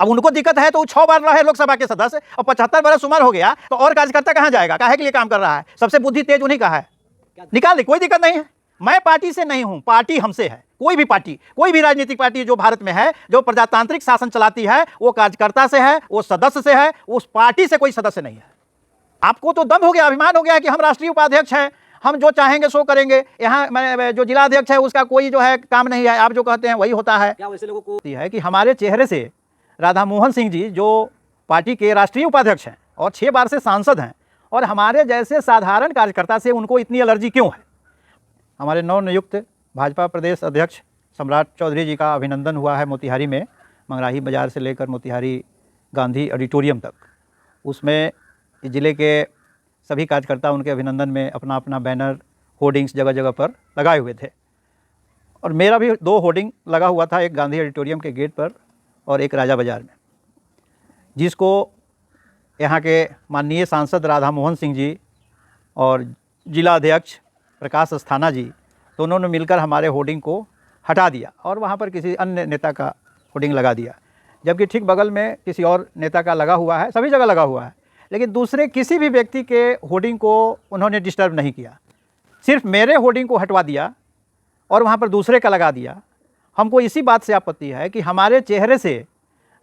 अब उनको दिक्कत है तो वो 6 बार रहे लोकसभा के सदस्य और 75 बरस उम्र हो गया, तो और कार्यकर्ता कहाँ जाएगा? काहे के लिए काम कर रहा है? सबसे बुद्धि तेज उन्हीं का है, निकाल दे, कोई दिक्कत नहीं है। मैं पार्टी से नहीं हूं, पार्टी हमसे है। कोई भी पार्टी, कोई भी राजनीतिक पार्टी जो भारत में है, जो प्रजातांत्रिक शासन चलाती है, वो कार्यकर्ता से है, वो सदस्य से है, उस पार्टी से कोई सदस्य नहीं है। आपको तो दम हो गया, अभिमान हो गया कि हम राष्ट्रीय उपाध्यक्ष हैं, हम जो चाहेंगे सो करेंगे। यहाँ जो जिला अध्यक्ष है उसका कोई जो है काम नहीं है, आप जो कहते हैं वही होता है। क्या वैसे लोगों को है कि हमारे चेहरे से राधा मोहन सिंह जी जो पार्टी के राष्ट्रीय उपाध्यक्ष हैं और 6 बार से सांसद हैं, और हमारे जैसे साधारण कार्यकर्ता से उनको इतनी एलर्जी क्यों है? हमारे नवनियुक्त भाजपा प्रदेश अध्यक्ष सम्राट चौधरी जी का अभिनंदन हुआ है मोतिहारी में, मंगराही बाजार से लेकर मोतिहारी गांधी ऑडिटोरियम तक। उसमें ज़िले के सभी कार्यकर्ता उनके अभिनंदन में अपना अपना बैनर, होर्डिंग्स जगह जगह पर लगाए हुए थे, और मेरा भी 2 होर्डिंग लगा हुआ था, एक गांधी ऑडिटोरियम के गेट पर और एक राजा बाज़ार में, जिसको यहाँ के माननीय सांसद राधा मोहन सिंह जी और जिला अध्यक्ष प्रकाश अस्थाना जी दोनों ने मिलकर हमारे होर्डिंग को हटा दिया और वहाँ पर किसी अन्य नेता का होर्डिंग लगा दिया, जबकि ठीक बगल में किसी और नेता का लगा हुआ है, सभी जगह लगा हुआ है, लेकिन दूसरे किसी भी व्यक्ति के होर्डिंग को उन्होंने डिस्टर्ब नहीं किया। सिर्फ मेरे होर्डिंग को हटवा दिया और वहाँ पर दूसरे का लगा दिया। हमको इसी बात से आपत्ति है कि हमारे चेहरे से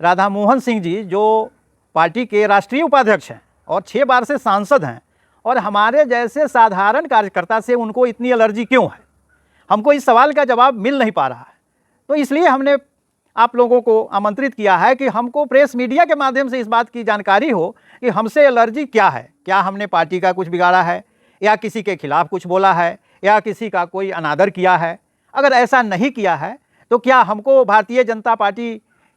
राधा मोहन सिंह जी जो पार्टी के राष्ट्रीय उपाध्यक्ष हैं और 6 बार से सांसद हैं, और हमारे जैसे साधारण कार्यकर्ता से उनको इतनी एलर्जी क्यों है? हमको इस सवाल का जवाब मिल नहीं पा रहा है। तो इसलिए हमने आप लोगों को आमंत्रित किया है कि हमको प्रेस मीडिया के माध्यम से इस बात की जानकारी हो कि हमसे एलर्जी क्या है। क्या हमने पार्टी का कुछ बिगाड़ा है, या किसी के खिलाफ कुछ बोला है, या किसी का कोई अनादर किया है? अगर ऐसा नहीं किया है तो क्या हमको भारतीय जनता पार्टी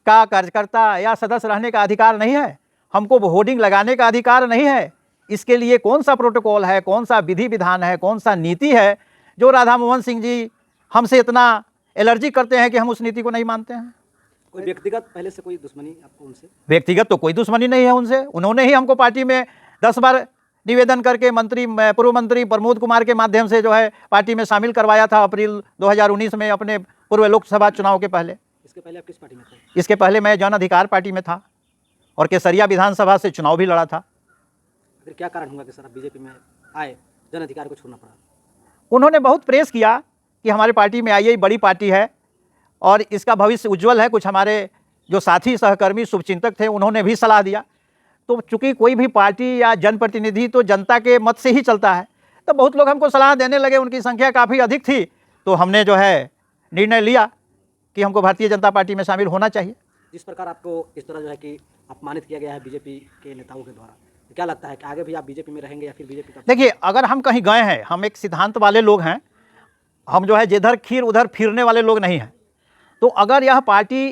का कार्यकर्ता या सदस्य रहने का अधिकार नहीं है? हमको होर्डिंग लगाने का अधिकार नहीं है? इसके लिए कौन सा प्रोटोकॉल है, कौन सा विधि विधान है, कौन सा नीति है जो राधा मोहन सिंह जी हमसे इतना एलर्जी करते हैं कि हम उस नीति को नहीं मानते हैं? कोई व्यक्तिगत पहले से कोई दुश्मनी आपको उनसे? व्यक्तिगत तो कोई दुश्मनी नहीं है उनसे। उन्होंने ही हमको पार्टी में 10 बार निवेदन करके पूर्व मंत्री प्रमोद कुमार के माध्यम से जो है पार्टी में शामिल करवाया था अप्रैल 2019 में, अपने पूर्व लोकसभा चुनाव के पहले। इसके पहले आप किस पार्टी में थे? इसके पहले मैं जन अधिकार पार्टी में था और केसरिया विधानसभा से चुनाव भी लड़ा था। फिर क्या कारण हुआ कि सर आप बीजेपी में आए, जन अधिकार को छोड़ना पड़ा? उन्होंने बहुत प्रेस किया कि हमारी पार्टी में आई बड़ी पार्टी है और इसका भविष्य उज्जवल है। कुछ हमारे जो साथी सहकर्मी शुभचिंतक थे उन्होंने भी सलाह दिया। तो चूंकि कोई भी पार्टी या जनप्रतिनिधि तो जनता के मत से ही चलता है, तो बहुत लोग हमको सलाह देने लगे, उनकी संख्या काफ़ी अधिक थी। तो हमने जो है निर्णय लिया कि हमको भारतीय जनता पार्टी में शामिल होना चाहिए। जिस प्रकार आपको इस तरह जो है कि अपमानित किया गया है बीजेपी के नेताओं के द्वारा, तो क्या लगता है कि आगे भी आप बीजेपी में रहेंगे या फिर बीजेपी का? देखिए, अगर हम कहीं गए हैं, हम एक सिद्धांत वाले लोग हैं, हम जो है जिधर खीर उधर फिरने वाले लोग नहीं हैं। तो अगर यह पार्टी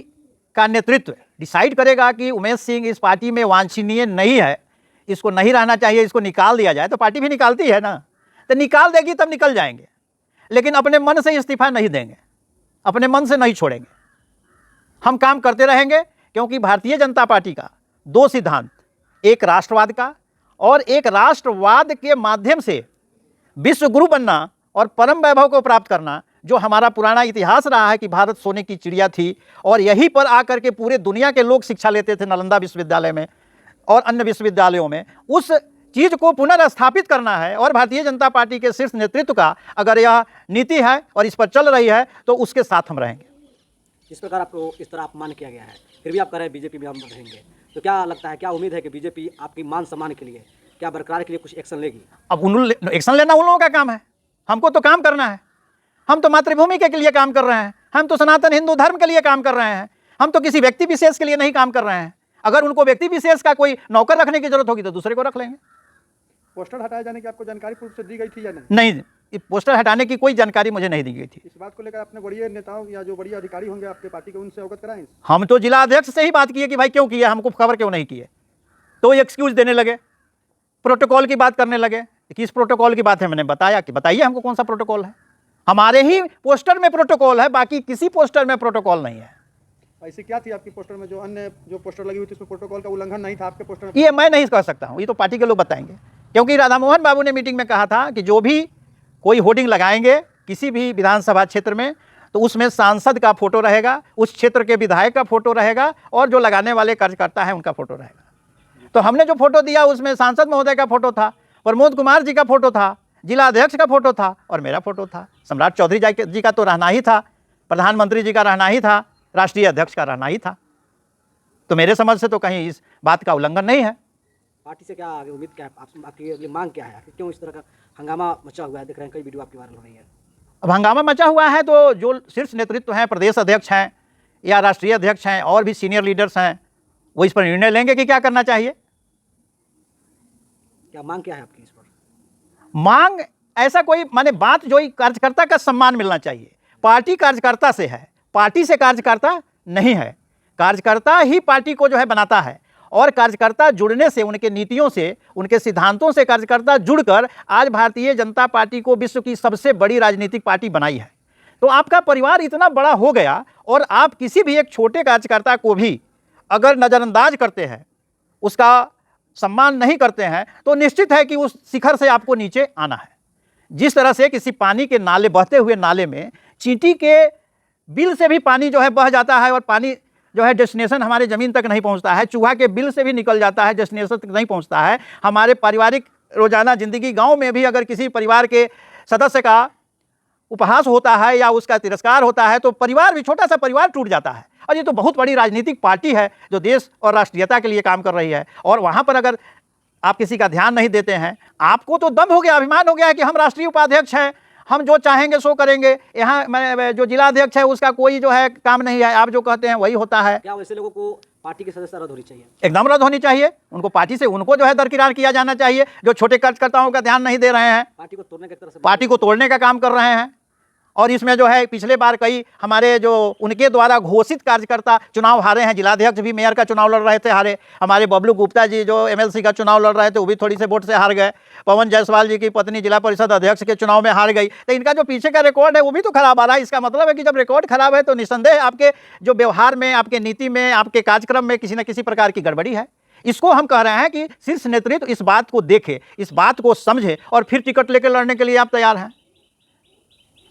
का नेतृत्व डिसाइड करेगा कि उमेश सिंह इस पार्टी में वांछनीय नहीं है, इसको नहीं रहना चाहिए, इसको निकाल दिया जाए, तो पार्टी भी निकालती है ना, तो निकाल देगी तब निकल जाएंगे, लेकिन अपने मन से इस्तीफा नहीं देंगे, अपने मन से नहीं छोड़ेंगे। हम काम करते रहेंगे, क्योंकि भारतीय जनता पार्टी का 2 सिद्धांत, एक राष्ट्रवाद का और एक राष्ट्रवाद के माध्यम से विश्व गुरु बनना और परम वैभव को प्राप्त करना, जो हमारा पुराना इतिहास रहा है कि भारत सोने की चिड़िया थी और यहीं पर आकर के पूरे दुनिया के लोग शिक्षा लेते थे, नालंदा विश्वविद्यालय में और अन्य विश्वविद्यालयों में। उस चीज़ को पुनर्स्थापित करना है और भारतीय जनता पार्टी के शीर्ष नेतृत्व का अगर यह नीति है और इस पर चल रही है तो उसके साथ हम रहेंगे। जिस प्रकार आपको इस तरह अपमान किया गया है, फिर भी आप कह रहे हैं बीजेपी में हम रहेंगे, तो क्या लगता है, क्या उम्मीद है कि बीजेपी आपकी मान सम्मान के लिए, क्या बरकरार के लिए कुछ एक्शन लेगी? अब एक्शन लेना उन लोगों का काम है, हमको तो काम करना है। हम तो मातृभूमि के लिए काम कर रहे हैं, हम तो सनातन हिंदू धर्म के लिए काम कर रहे हैं, हम तो किसी व्यक्ति विशेष के लिए नहीं काम कर रहे हैं। अगर उनको व्यक्ति विशेष का कोई नौकर रखने की जरूरत होगी तो दूसरे को रख लेंगे। पोस्टर हटाए जाने की आपको जानकारी पूर्व से दी गई थी या नहीं? नहीं, पोस्टर हटाने की कोई जानकारी मुझे नहीं दी गई थी। इस बात को लेकर अपने बड़े नेताओं या जो बड़ी अधिकारी होंगे आपके पार्टी के, उनसे अवगत कराएं। हम तो जिला अध्यक्ष से ही बात किए कि भाई क्यों किया, हमको खबर क्यों नहीं किए, तो एक्सक्यूज देने लगे, प्रोटोकॉल की बात करने लगे। किस प्रोटोकॉल की बात है? मैंने बताया कि बताइए हमको कौन सा प्रोटोकॉल है। हमारे ही पोस्टर में प्रोटोकॉल है, बाकी किसी पोस्टर में प्रोटोकॉल नहीं है। ऐसी क्या थी आपकी पोस्टर में, जो अन्य जो पोस्टर लगी हुई थी उसमें प्रोटोकॉल का उल्लंघन नहीं था आपके पोस्टर में? ये मैं नहीं कह सकता हूँ, ये तो पार्टी के लोग बताएंगे, क्योंकि राधा मोहन बाबू ने मीटिंग में कहा था कि जो भी कोई होर्डिंग लगाएंगे किसी भी विधानसभा क्षेत्र में तो उसमें सांसद का फोटो रहेगा, उस क्षेत्र के विधायक का फोटो रहेगा और जो लगाने वाले कार्यकर्ता हैं उनका फोटो रहेगा। तो हमने जो फोटो दिया उसमें सांसद महोदय का फोटो था, प्रमोद कुमार जी का फोटो था, जिला अध्यक्ष का फोटो था और मेरा फोटो था। सम्राट चौधरी जी का तो रहना ही था, प्रधानमंत्री जी का रहना ही था, राष्ट्रीय अध्यक्ष का रहना ही था। तो मेरे समझ से तो कहीं इस बात का उल्लंघन नहीं है। पार्टी से क्या आगे उम्मीद क्या है, आपकी अगली मांग क्या है, आखिर क्यों इस तरह का हंगामा मचा हुआ है? देख रहे हैं कई वीडियो आपकी वायरल हो रही है। अब हंगामा मचा हुआ है तो जो शीर्ष नेतृत्व हैं, प्रदेश अध्यक्ष हैं या राष्ट्रीय अध्यक्ष हैं और भी सीनियर लीडर्स हैं, वो इस पर निर्णय लेंगे कि क्या करना चाहिए। क्या मांग क्या है आपकी इस पर? मांग ऐसा कोई माने बात जो कार्यकर्ता का सम्मान मिलना चाहिए। पार्टी कार्यकर्ता से है, पार्टी से कार्यकर्ता नहीं है। कार्यकर्ता ही पार्टी को जो है बनाता है और कार्यकर्ता जुड़ने से, उनके नीतियों से, उनके सिद्धांतों से कार्यकर्ता जुड़कर आज भारतीय जनता पार्टी को विश्व की सबसे बड़ी राजनीतिक पार्टी बनाई है। तो आपका परिवार इतना बड़ा हो गया और आप किसी भी एक छोटे कार्यकर्ता को भी अगर नज़रअंदाज करते हैं, उसका सम्मान नहीं करते हैं, तो निश्चित है कि उस शिखर से आपको नीचे आना है। जिस तरह से किसी पानी के नाले, बहते हुए नाले में चींटी के बिल से भी पानी जो है बह जाता है और पानी जो है डेस्टिनेशन हमारे ज़मीन तक नहीं पहुंचता है, चूहा के बिल से भी निकल जाता है, डेस्टिनेशन तक नहीं पहुंचता है। हमारे पारिवारिक रोजाना ज़िंदगी, गांव में भी अगर किसी परिवार के सदस्य का उपहास होता है या उसका तिरस्कार होता है तो परिवार भी, छोटा सा परिवार टूट जाता है। और ये तो बहुत बड़ी राजनीतिक पार्टी है जो देश और राष्ट्रीयता के लिए काम कर रही है, और वहाँ पर अगर आप किसी का ध्यान नहीं देते हैं, आपको तो दम हो गया, अभिमान हो गया है कि हम राष्ट्रीय उपाध्यक्ष हैं, हम जो चाहेंगे सो करेंगे। यहाँ मैं जो जिला अध्यक्ष है उसका कोई जो है काम नहीं है, आप जो कहते हैं वही होता है। क्या वैसे लोगों को पार्टी की सदस्यता रद्द होनी चाहिए? एकदम रद्द होनी चाहिए। उनको पार्टी से, उनको जो है दरकिनार किया जाना चाहिए, जो छोटे कार्यकर्ताओं का ध्यान नहीं दे रहे हैं, पार्टी को तोड़ने की तरह से पार्टी को तोड़ने का काम कर रहे हैं। और इसमें जो है पिछले बार कई हमारे जो उनके द्वारा घोषित कार्यकर्ता चुनाव हारे हैं। जिलाध्यक्ष भी मेयर का चुनाव लड़ रहे थे, हारे। हमारे बबलू गुप्ता जी जो एमएलसी का चुनाव लड़ रहे थे वो भी थोड़ी से वोट से हार गए। पवन जायसवाल जी की पत्नी जिला परिषद अध्यक्ष के चुनाव में हार गई। तो इनका जो पीछे का रिकॉर्ड है वो भी तो खराब आ रहा है। इसका मतलब है कि जब रिकॉर्ड खराब है तो निस्संदेह आपके जो व्यवहार में, आपके नीति में, आपके कार्यक्रम में किसी न किसी प्रकार की गड़बड़ी है। इसको हम कह रहे हैं कि शीर्ष नेतृत्व इस बात को देखे, इस बात को समझे और फिर टिकट लेकर लड़ने के लिए आप तैयार हैं।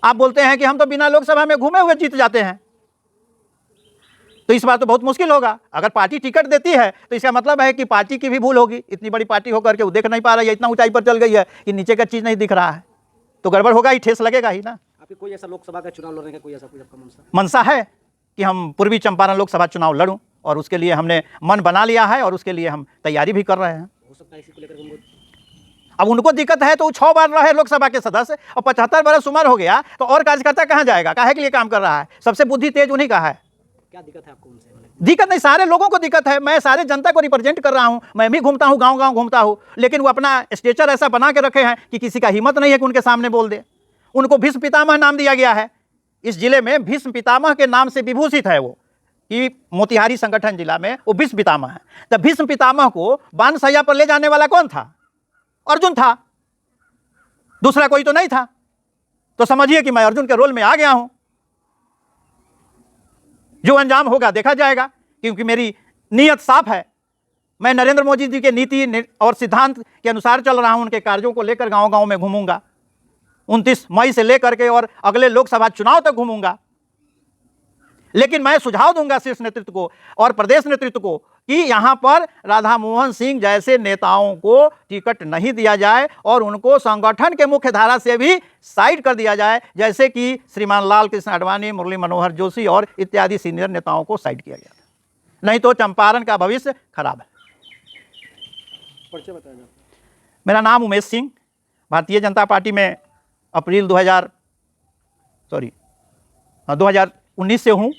आप बोलते हैं कि हम तो बिना लोकसभा में घूमे हुए जीत जाते हैं, तो इस बार तो बहुत मुश्किल होगा। अगर पार्टी टिकट देती है तो इसका मतलब है कि पार्टी की भी भूल होगी। इतनी बड़ी पार्टी होकर के वो देख नहीं पा रहा है, इतना ऊंचाई पर चल गई है कि नीचे का चीज़ नहीं दिख रहा है, तो गड़बड़ होगा ही, ठेस लगेगा ही ना। आपकी कोई ऐसा लोकसभा का चुनाव लड़ने का कोई ऐसा कोई आपका मनसा है कि हम पूर्वी चंपारण लोकसभा चुनाव लड़ूं, और उसके लिए हमने मन बना लिया है और उसके लिए हम तैयारी भी कर रहे हैं। हो सकता है इसी को लेकर उनको अब उनको दिक्कत है तो वो 6 बार रहे लोकसभा के सदस्य और 75 बरस उम्र हो गया, तो और कार्यकर्ता कहाँ जाएगा, काहे के लिए काम कर रहा है। सबसे बुद्धि तेज उन्हीं का है। क्या दिक्कत है आपको उनसे? दिक्कत नहीं, सारे लोगों को दिक्कत है। मैं सारे जनता को रिप्रेजेंट कर रहा हूँ, मैं भी घूमता हूँ, गांव-गांव घूमता हूँ, लेकिन वो अपना स्टेचर ऐसा बना के रखे हैं कि किसी का हिम्मत नहीं है कि उनके सामने बोल दे। उनको भीष्म पितामह नाम दिया गया है। इस जिले में भीष्म पितामह के नाम से विभूषित है वो, कि मोतिहारी संगठन जिला में वो भीष्म पितामह है। तब भीष्म पितामह को बानसैया पर ले जाने वाला कौन था? अर्जुन था, दूसरा कोई तो नहीं था। तो समझिए कि मैं अर्जुन के रोल में आ गया हूं। जो अंजाम होगा देखा जाएगा, क्योंकि मेरी नीयत साफ है। मैं नरेंद्र मोदी जी के नीति और सिद्धांत के अनुसार चल रहा हूं। उनके कार्यों को लेकर गांव-गांव में घूमूंगा, 29 मई से लेकर के और अगले लोकसभा चुनाव तक घूमूंगा। लेकिन मैं सुझाव दूंगा शीर्ष नेतृत्व को और प्रदेश नेतृत्व को कि यहां पर राधा मोहन सिंह जैसे नेताओं को टिकट नहीं दिया जाए और उनको संगठन के मुख्य धारा से भी साइड कर दिया जाए, जैसे कि श्रीमान लाल कृष्ण आडवाणी, मुरली मनोहर जोशी और इत्यादि सीनियर नेताओं को साइड किया गया था। नहीं तो चंपारण का भविष्य खराब है। परिचय बताएं। मेरा नाम उमेश सिंह, भारतीय जनता पार्टी में अप्रैल 2019 से हूँ।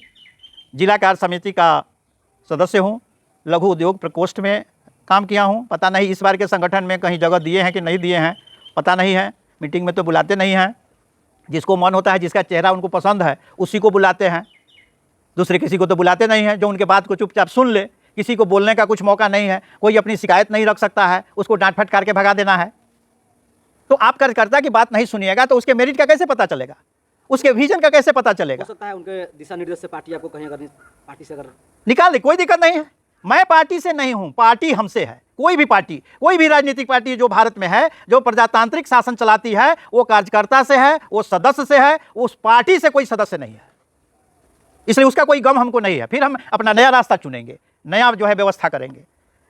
जिला कार्य समिति का सदस्य हूँ। लघु उद्योग प्रकोष्ठ में काम किया हूँ। पता नहीं इस बार के संगठन में कहीं जगह दिए हैं कि नहीं दिए हैं, पता नहीं है। मीटिंग में तो बुलाते नहीं हैं। जिसको मन होता है, जिसका चेहरा उनको पसंद है, उसी को बुलाते हैं। दूसरे किसी को तो बुलाते नहीं हैं, जो उनके बात को चुपचाप सुन ले। किसी को बोलने का कुछ मौका नहीं है, कोई अपनी शिकायत नहीं रख सकता है, उसको डांट फटकार के भगा देना है। तो आप कार्यकर्ता की बात नहीं सुनिएगा तो उसके मेरिट का कैसे पता चलेगा, उसके विजन का कैसे पता चलेगा। हो सकता है उनके दिशा निर्देश से पार्टी आपको कहीं अगर पार्टी से अगर निकाल दे, कोई दिक्कत नहीं है। मैं पार्टी से नहीं हूं, पार्टी हमसे है। कोई भी पार्टी, कोई भी राजनीतिक पार्टी जो भारत में है, जो प्रजातांत्रिक शासन चलाती है, वो कार्यकर्ता से है, वो सदस्य से है, उस पार्टी से कोई सदस्य नहीं है। इसलिए उसका कोई गम हमको नहीं है। फिर हम अपना नया रास्ता चुनेंगे, नया जो है व्यवस्था करेंगे,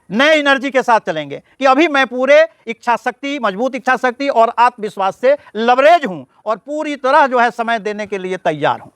नए एनर्जी के साथ चलेंगे कि अभी मैं पूरे इच्छा शक्ति, मजबूत इच्छा शक्ति और आत्मविश्वास से लवरेज हूं और पूरी तरह जो है समय देने के लिए तैयार हूं।